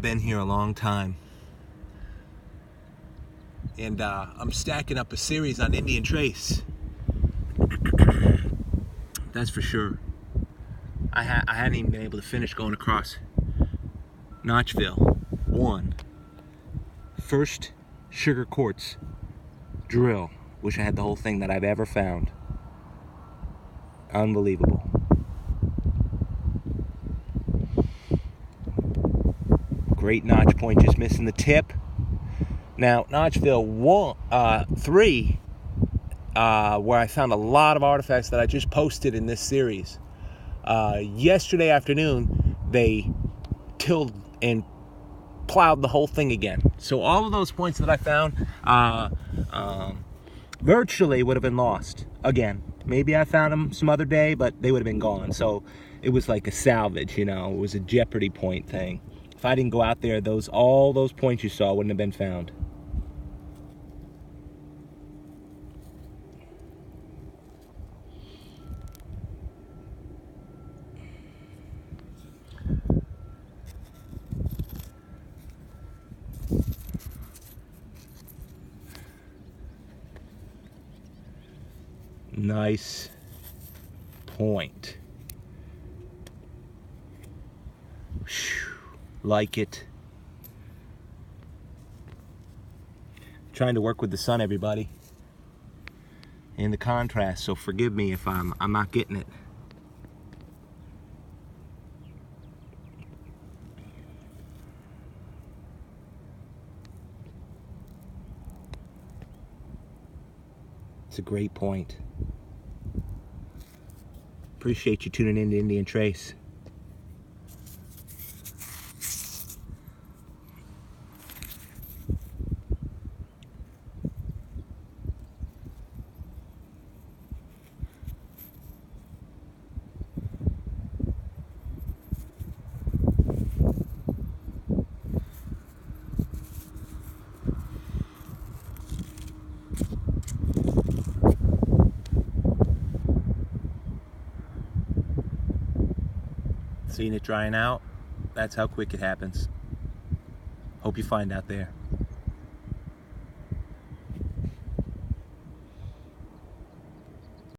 been here a long time. And I'm stacking up a series on Indian Trace. That's for sure. I hadn't even been able to finish going across Notchville. First sugar quartz drill. Wish I had the whole thing that I've ever found. Unbelievable. Great notch point, just missing the tip. Now, Notchville 3, where I found a lot of artifacts that I just posted in this series. Yesterday afternoon, they tilled and plowed the whole thing again. So all of those points that I found virtually would have been lost again. Maybe I found them some other day, but they would have been gone. So it was like a salvage, you know. It was a Jeopardy point thing. If I didn't go out there, all those points you saw wouldn't have been found. Nice point. Like it. Trying to work with the sun, everybody, and the contrast, so forgive me if I'm not getting it. It's a great point. Appreciate you tuning in to Indian Trace. Seeing it drying out, that's how quick it happens. Hope you find out there.